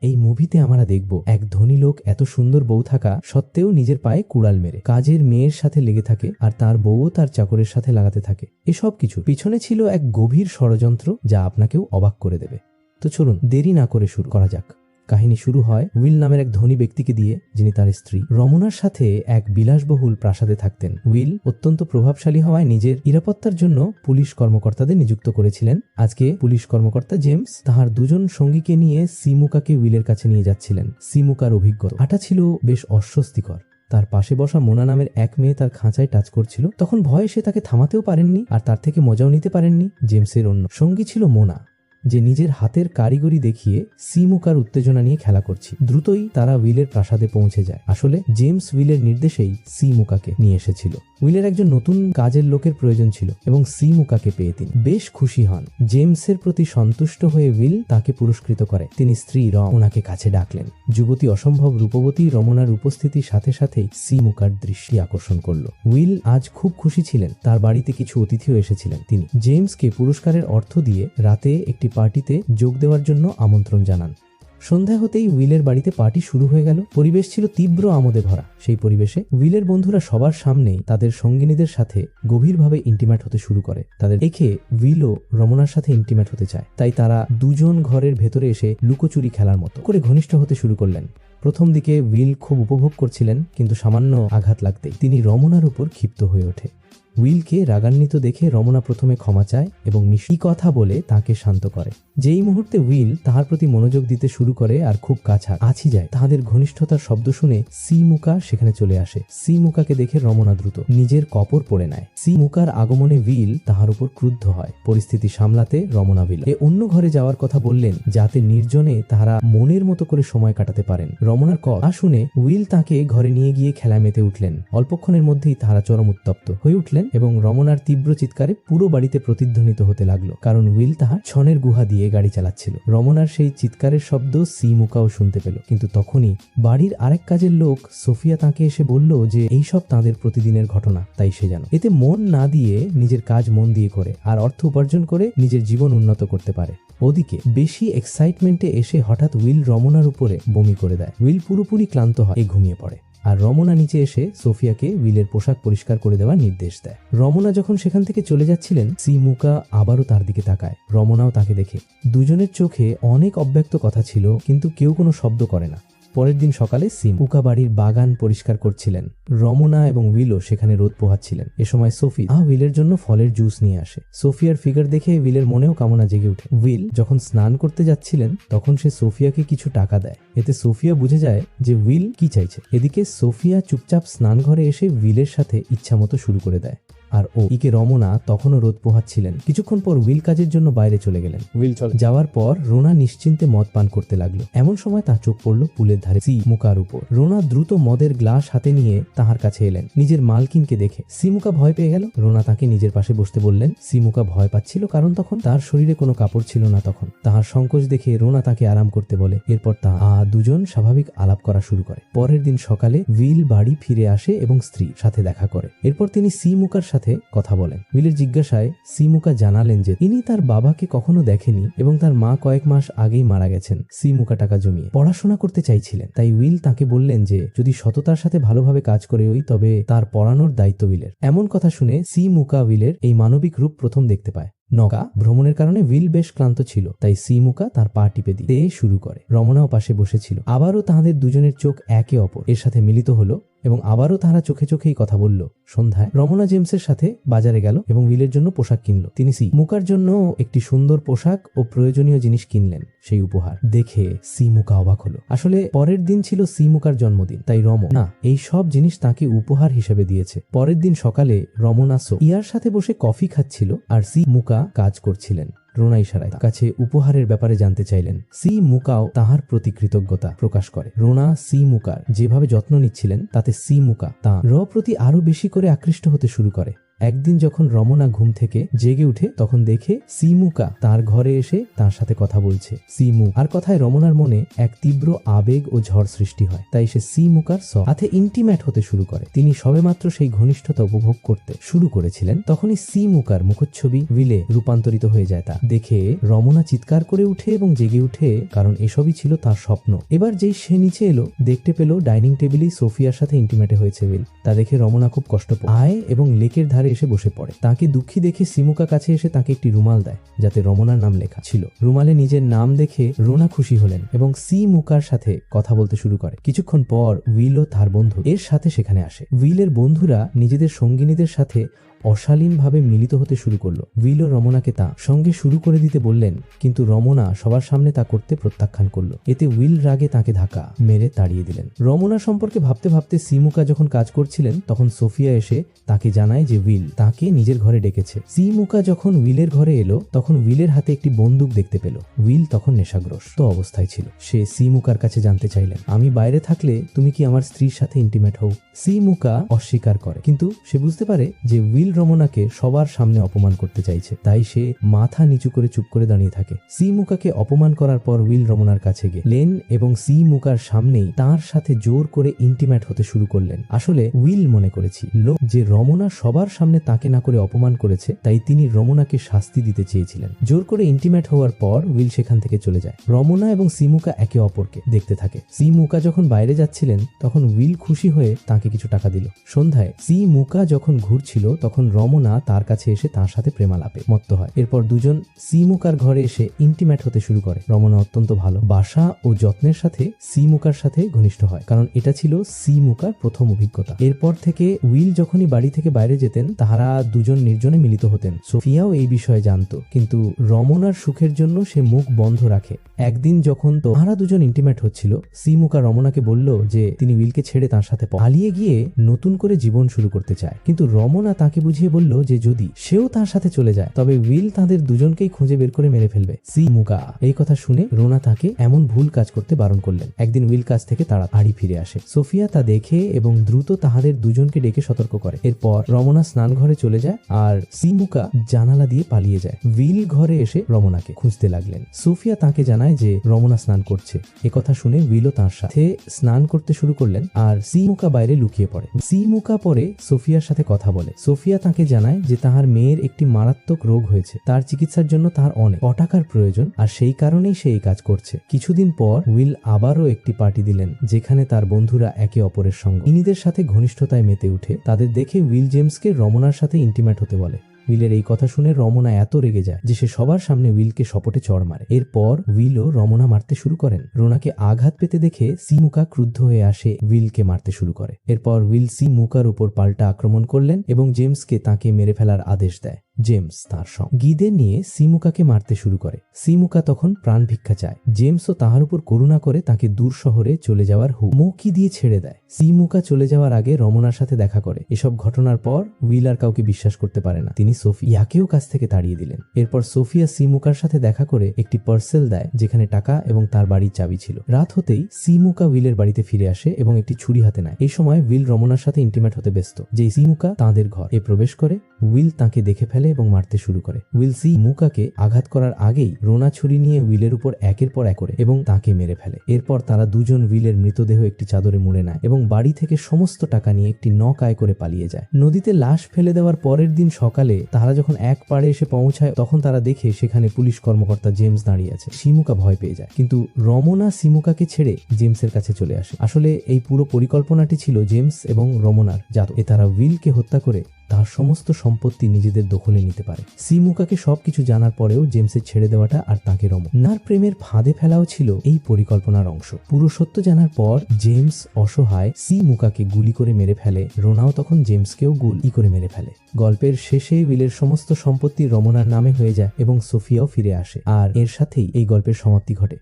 এই মুভিতে আমরা দেখব এক ধনী লোক এত সুন্দর বউ থাকা সত্ত্বেও নিজের পায়ে কুড়াল মেরে কাজের মেয়ের সাথে লেগে থাকে, আর তার বউও তার চাকরের সাথে লাগাতে থাকে। এসব কিছু পিছনে ছিল এক গভীর ষড়যন্ত্র যা আপনাকেও অবাক করে দেবে। তো চলুন দেরি না করে শুরু করা যাক। কাহিনী শুরু হয় উইল নামের এক ধনী ব্যক্তিকে দিয়ে, যিনি তার স্ত্রী রমনার সাথে এক বিলাসবহুল প্রাসাদে থাকতেন। উইল অত্যন্ত প্রভাবশালী হওয়ায় নিজের নিরাপত্তার জন্য পুলিশ কর্মকর্তাদের নিযুক্ত করেছিলেন। আজকে পুলিশ কর্মকর্তা জেমস তাহার দুজন সঙ্গীকে নিয়ে সিমুকাকে উইলের কাছে নিয়ে যাচ্ছিলেন। সিমুকার অভিজ্ঞতা ছিল বেশ অস্বস্তিকর। তার পাশে বসা মোনা নামের এক মেয়ে তার খাঁচায় টাচ করছিল। তখন ভয়ে সে তাকে থামাতেও পারেননি, আর তার থেকে মজাও নিতে পারেননি। জেমসের অন্য সঙ্গী ছিল মোনা, যে নিজের হাতের কারিগরি দেখিয়ে সিমুকার উত্তেজনা নিয়ে খেলা করছে। দ্রুতই তারা উইলের প্রাসাদে পৌঁছে যায়। আসলে জেমস উইলের নির্দেশেই সিমুকাকে নিয়ে এসেছিল। উইলের একজন নতুন কাজের লোকের প্রয়োজন ছিল এবং সিমুকাকে পেয়ে তিনি বেশ খুশি হন। জেমসের প্রতি সন্তুষ্ট হয়ে উইল তাকে পুরস্কৃত করে। তিনি স্ত্রী রমনাকে কাছে ডাকলেন। যুবতী অসম্ভব রূপবতী রমনার উপস্থিতির সাথে সাথেই সিমুকার দৃষ্টি আকর্ষণ করল। উইল আজ খুব খুশি ছিলেন। তার বাড়িতে কিছু অতিথিও এসেছিলেন। তিনি জেমসকে পুরস্কারের অর্থ দিয়ে রাতে একটি পার্টিতে যোগ দেওয়ার জন্য আমন্ত্রণ জানান। সন্ধ্যা হতেই উইলের বাড়িতে পার্টি শুরু হয়ে গেল। পরিবেশ ছিল তীব্র আমোদে ভরা। সেই পরিবেশে উইলের বন্ধুরা সবার সামনেই তাদের সঙ্গিনীদের সাথে গভীরভাবে ইন্টিমেট হতে শুরু করে। তাদের দেখে উইলও রমনার সাথে ইন্টিমেট হতে চায়, তাই তারা দুজন ঘরের ভেতরে এসে লুকোচুরি খেলার মতো করে ঘনিষ্ঠ হতে শুরু করলেন। প্রথম দিকে উইল খুব উপভোগ করছিলেন, কিন্তু সামান্য আঘাত লাগতেই তিনি রমনার উপর ক্ষিপ্ত হয়ে ওঠে। উইলকে রাগান্বিত দেখে রমনা প্রথমে ক্ষমা চায় এবং মিষ্টি কথা বলে তাকে শান্ত করে। যেই মুহূর্তে উইল তাহার প্রতি মনোযোগ দিতে শুরু করে আর খুব কাছাকাছি যায়, তাদের ঘনিষ্ঠতার শব্দ শুনে সিমুকা সেখানে চলে আসে। সিমুকাকে দেখে রমনা দ্রুত নিজের কপর পড়ে নেয়। সিমুকার আগমনে উইল তাহার উপর ক্রুদ্ধ হয়। পরিস্থিতি সামলাতে রমনা উইল অন্য ঘরে যাওয়ার কথা বললেন, যাতে নির্জনে তাহারা মনের মতো করে সময় কাটাতে পারেন। রমনার কথা শুনে উইল তাকে ঘরে নিয়ে গিয়ে খেলায় মেতে উঠলেন। অল্পক্ষণের মধ্যেই তাহারা চরম উত্তপ্ত হয়ে উঠলেন এবং রমনার তীব্র চিৎকারে পুরো বাড়িতে প্রতিধ্বনিত হতে লাগলো, কারণ উইল তাহার ছনের গুহা দিয়ে গাড়ি চালাচ্ছিল। রমনার সেই চিৎকারের শব্দ সিমুকাও শুনতে পেল, কিন্তু তখনই বাড়ির আরেক কাজের লোক সোফিয়া তাকে এসে বলল যে এইসব তাদের প্রতিদিনের ঘটনা, তাই সে যেন এতে মন না দিয়ে নিজের কাজ মন দিয়ে করে আর অর্থ উপার্জন করে নিজের জীবন উন্নত করতে পারে। ওদিকে বেশি এক্সাইটমেন্টে এসে হঠাৎ উইল রমনার উপরে বমি করে দেয়। উইল পুরোপুরি ক্লান্ত হয়, ঘুমিয়ে পড়ে, আর রমনা নিচে এসে সোফিয়াকে উইলের পোশাক পরিষ্কার করে দেওয়ার নির্দেশ দেয়। রমনা যখন সেখান থেকে চলে যাচ্ছিলেন, সিমুকা আবারও তার দিকে তাকায়। রমনাও তাকে দেখে। দুজনের চোখে অনেক অব্যক্ত কথা ছিল, কিন্তু কেউ কোনো শব্দ করে না। পরের দিন সকালে সিমুকা বাড়ির বাগান পরিষ্কার করছিলেন। রমনা এবং উইলও সেখানে রোদ পোহাচ্ছিলেন। এ সময় সোফি উইলের জন্য ফলের জুস নিয়ে আসে। সোফিয়ার ফিগার দেখে উইলের মনেও কামনা জেগে ওঠে। উইল যখন স্নান করতে যাচ্ছিলেন, তখন সে সোফিয়াকে কিছু টাকা দেয়। এতে সোফিয়া বুঝে যায় যে উইল কি চাইছে। এদিকে সোফিয়া চুপচাপ স্নানঘরে এসে উইলের সাথে ইচ্ছামতো শুরু করে দেয়, আর রমনা তখনও রোদ পোহাচ্ছিলেন। কিছুক্ষণ পর উইল কাজের জন্য বাইরে চলে গেলেন। উইল যাওয়ার পর রোনা নিশ্চিন্তে মদ পান করতে লাগলো। এমন সময় তার চোখ পড়ল পুলের ধারে সিমুকার উপর। রোনা দ্রুত মদের গ্লাস হাতে নিয়ে তাহার কাছে এলেন। নিজের মালকিনকে দেখে সিমুকা ভয় পেয়ে গেল। রোনা তাকে নিজের পাশে বসতে বললেন। সিমুকা ভয় পাচ্ছিল, কারণ তখন তার শরীরে কোনো কাপড় ছিল না। তখন তাহার সংকোচ দেখে রোনা তাকে আরাম করতে বলে। এরপর দুজন স্বাভাবিক আলাপ করা শুরু করে। পরের দিন সকালে উইল বাড়ি ফিরে আসে এবং স্ত্রীর সাথে দেখা করে। এরপর তিনি সিমুকার সাথে কথা বলেন। উইলের জিজ্ঞাসায় সিমুকা জানালেন যে তিনি তার বাবাকে কখনো দেখেনি এবং তার মা কয়েক মাস আগেই মারা গেছেন। সিমুকা টাকা জমিয়ে পড়াশোনা করতে চাইছিলেন, তাই উইল তাকে বললেন যে যদি সততার সাথে ভালোভাবে কাজ করে তবে তার পড়ানোর দায়িত্ব উইলের। এমন কথা শুনে সিমুকা উইলের এই মানবিক রূপ প্রথম দেখতে পায়। নৌকা ভ্রমণের কারণে উইল বেশ ক্লান্ত ছিল, তাই সিমুকা তার পা টিপে দিতে শুরু করে। রমনাও পাশে বসেছিল। আবারও তাদের দুজনের চোখ একে অপর এর সাথে মিলিত হলো এবং আবারও তারা চোখে চোখেই কথা বলল। সন্ধ্যায় রমনা জেমসের সাথে বাজারে গেল এবং উইলের জন্য পোশাক কিনল। তিনি সিমুকার জন্য একটি সুন্দর পোশাক ও প্রয়োজনীয় জিনিস কিনলেন। সেই উপহার দেখে সিমুকা অবাক হলো। আসলে পরের দিন ছিল সিমুকার জন্মদিন, তাই রমনা এই সব জিনিস তাকে উপহার হিসেবে দিয়েছে। পরের দিন সকালে রমনা ইয়ার সাথে বসে কফি খাচ্ছিল আর সিমুকা কাজ করছিলেন। রোনা ইশারায় কাছে উপহারের ব্যাপারে জানতে চাইলেন। সিমুকাও তাহার প্রতি কৃতজ্ঞতা প্রকাশ করে। রোনা সিমুকার যেভাবে যত্ন নিচ্ছিলেন, তাতে সিমুকা তার প্রতি আরো বেশি করে আকৃষ্ট হতে শুরু করে। একদিন যখন রমনা ঘুম থেকে জেগে উঠে তখন দেখে সিমুকা তার ঘরে এসে তার সাথে কথা বলছে। সিমু আর কথায় রমনার মনে এক তীব্র আবেগ ও ঝড় সৃষ্টি হয়। তাই সে সিমুকার সাথে ইন্টিমেট হতে শুরু করে। তিনি সবেমাত্র সেই ঘনিষ্ঠতা উপভোগ করতে শুরু করেছিলেন, তখনই সিমুকার মুখচ্ছবি উইলে রূপান্তরিত হয়ে যায়। তা দেখে রমনা চিৎকার করে উঠে এবং জেগে উঠে, কারণ এসবই ছিল তার স্বপ্ন। এবার যেই সে নিচে এলো, দেখতে পেল ডাইনিং টেবিলেই সোফিয়ার সাথে ইন্টিমেটে হয়েছে উইল। তা দেখে রমনা খুব কষ্ট পায় এবং লেকের ধারে এসে বসে পড়ে। তাকে দুঃখী দেখে সিমুকা কাছে এসে তাকে একটি রুমাল দেয় যাতে রমনার নাম লেখা ছিল। রুমালে নিজের নাম দেখে রোনা খুশি হলেন এবং সিমুকার সাথে কথা বলতে শুরু করে। কিছুক্ষণ পর উইল ও তার বন্ধু এর সাথে সেখানে আসে। উইলের বন্ধুরা নিজেদের সঙ্গিনীদের সাথে অশালীনভাবে মিলিত হতে শুরু করলো। উইল ও রমনাকে তা সঙ্গে শুরু করে দিতে বললেন, কিন্তু রমনা সবার সামনে তা করতে প্রত্যাখ্যান করলো। এতে উইল রাগে তাকে ধাক্কা মেরে তাড়িয়ে দিলেন। রমনা সম্পর্কে ভাবতে ভাবতে সিমুকা যখন কাজ করছিলেন তখন সোফিয়া এসে তাকে জানায় যে উইল তাকে নিজের ঘরে ডেকেছে। সিমুকা যখন উইলের ঘরে এলো তখন উইলের হাতে একটি বন্দুক দেখতে পেল। উইল তখন নেশাগ্রস্ত অবস্থায় ছিল। সে সিমুকার কাছে জানতে চাইলেন, আমি বাইরে থাকলে তুমি কি আমার স্ত্রীর সাথে ইন্টিমেট হও? সিমুকা অস্বীকার করে, কিন্তু সে বুঝতে পারে যে উইল রমনাকে সবার সামনে অপমান করতে চাইছে। তাই সে মাথা নিচু করে চুপ করে দাঁড়িয়ে থাকে। সিমুকাকে অপমান করার পর উইল রমনার কাছে গিয়ে লেন এবং সিমুকার সামনেই তার সাথে জোর করে ইন্টিমেট হতে শুরু করলেন। আসলে উইল মনে করেছিল যে রমনা সবার সামনে তাকে না করে অপমান করেছে, তাই তিনি রমনাকে শাস্তি দিতে চেয়েছিলেন। জোর করে ইন্টিমেট হওয়ার পর উইল সেখান থেকে চলে যায়। রমনা এবং সিমুকা একে অপরকে দেখতে থাকে। সিমুকা যখন বাইরে যাচ্ছিলেন তখন উইল খুশি হয়ে তাকে কিছু টাকা দিল। সন্ধ্যায় সিমুকা যখন ঘুরছিল তখন রমনা তার কাছে এসে তার সাথে প্রেমালাপে মত্ত হয়। এরপর দুজন সিমুকার ঘরে এসে ইন্টিমেট হতে শুরু করে। রমনা অত্যন্ত ভালোবাসা ও যত্নের সাথে সিমুকার সাথে ঘনিষ্ঠ হয়, কারণ এটা ছিল সিমুকার প্রথম অভিজ্ঞতা। এরপর থেকে উইল যখনই বাড়ি থেকে বাইরে যেতেন তারা দুজন নির্জনে মিলিত হতেন। সোফিয়াও এই বিষয়ে জানতো, কিন্তু রমনার সুখের জন্য সে মুখ বন্ধ রাখে। একদিন যখন তারা দুজন ইন্টিমেট হচ্ছিল, সিমুকা রমনাকে বলল যে তিনি উইলকে ছেড়ে তার সাথে পালিয়ে গিয়ে নতুন করে জীবন শুরু করতে চায়। কিন্তু রমনা তাকে বুঝিয়ে বলল যে যদি সেও তার সাথে চলে যায় তবে উইল তাদের দুজনকেই খুঁজে বের করে মেরে ফেলবে। সিমুকা এই কথা শুনে রোনা তাকে এমন ভুল কাজ করতে বারণ করলেন। একদিন উইল কাজ থেকে তাড়াতাড়ি ফিরে আসে। সোফিয়া তা দেখে এবং দ্রুত তাহাদের দুজনকে ডেকে সতর্ক করে। এরপর রমনা স্নান ঘরে চলে যায় আর সিমুকা জানালা দিয়ে পালিয়ে যায়। উইল ঘরে এসে রমনাকে খুঁজতে লাগলেন। সোফিয়া তাকে জানায় যে রমনা স্নান করছে। একথা শুনে উইলও তার সাথে স্নান করতে শুরু করলেন আর সিমুকা বাইরে লুকিয়ে পড়ে। সিমুকা পরে সোফিয়ার সাথে কথা বলে। সোফিয়া তাকে জানায় যে তাহার মেয়ের একটি মারাত্মক রোগ হয়েছে, তার চিকিৎসার জন্য তার অনেক টাকার প্রয়োজন আর সেই কারণেই সে এই কাজ করছে। কিছুদিন পর উইল আবারও একটি পার্টি দিলেন যেখানে তার বন্ধুরা একে অপরের সঙ্গে ইনিদের সাথে ঘনিষ্ঠতায় মেতে উঠে। তাদের দেখে উইল জেমসকে রমনার সাথে ইন্টিমেট হতে বলে। উইলের এই কথা শুনে রমনা এত রেগে যায় যে সে সবার সামনে উইলকে সপটে চড় মারে। এরপর উইলও রমনা মারতে শুরু করেন। রোনাকে আঘাত পেতে দেখে সিমুকা ক্রুদ্ধ হয়ে আসে উইলকে মারতে শুরু করে। এরপর উইল সিমুকার উপর পাল্টা আক্রমণ করলেন এবং জেমসকে তাকে মেরে ফেলার আদেশ দেয়। জেমস তার সঙ্গীদের নিয়ে সিমুকাকে মারতে শুরু করে। সিমুকা তখন প্রাণ ভিক্ষা চায়। জেমসও তাহার উপর করুণা করে তাকে দূর শহরে চলে যাওয়ার হুমকি দিয়ে ছেড়ে দেয়। সিমুকা চলে যাওয়ার আগে রমনার সাথে দেখা করে। এসব ঘটনার পর উইল আর কাউকে বিশ্বাস করতে পারে না। তিনি সোফিয়াকেও কাছ থেকে তাড়িয়ে দিলেন। এরপর সোফিয়া সিমুকার সাথে দেখা করে একটি পার্সেল দেয় যেখানে টাকা এবং তার বাড়ির চাবি ছিল। রাত হতেই সিমুকা উইলের বাড়িতে ফিরে আসে এবং একটি ছুরি হাতে নেয়। এই সময় উইল রমনার সাথে ইন্টিমেট হতে ব্যস্ত। যে সিমুকা তাদের ঘরে প্রবেশ করে উইল তাকে দেখে ফেলে এবং মারতে শুরু করে। উইল সিমুকাকে আঘাত করার আগেই রোনা ছুরি নিয়ে উইলের উপর একের পর এক করে এবং তাকে মেরে ফেলে। এরপর তারা দুজন উইলের মৃতদেহ একটি চাদরে মুড়ে নেয় এবং বাড়ি থেকে সমস্ত টাকা নিয়ে একটি নৌকায় করে পালিয়ে যায়। নদীতে লাশ ফেলে দেওয়ার পরের দিন সকালে তারা যখন এক পাড়ে এসে পৌঁছায় তখন তারা দেখে সেখানে পুলিশ কর্মকর্তা জেমস দাঁড়িয়ে আছে। সিমুকা ভয় পেয়ে যায়, কিন্তু রমনা সিমুকাকে ছেড়ে জেমসের কাছে চলে আসে। আসলে এই পুরো পরিকল্পনাটি ছিল জেমস এবং রমনার, যাতে তারা উইলকে হত্যা করে তার সমস্ত সম্পত্তি নিজেদের দখলে নিতে পারে। সিমুকাকে সবকিছু জানার পরেও জেমসের ছেড়ে দেওয়াটা আর তাকে রমনার প্রেমের ফাঁদে ফেলাও ছিল এই পরিকল্পনার অংশ। পুরো সত্য জানার পর জেমস অসহায় সিমুকাকে গুলি করে মেরে ফেলে। রোনাও তখন জেমসকেও গুলি করে মেরে ফেলে। গল্পের শেষে উইলের সমস্ত সম্পত্তি রমনার নামে হয়ে যায় এবং সোফিয়াও ফিরে আসে, আর এর সাথেই এই গল্পের সমাপ্তি ঘটে।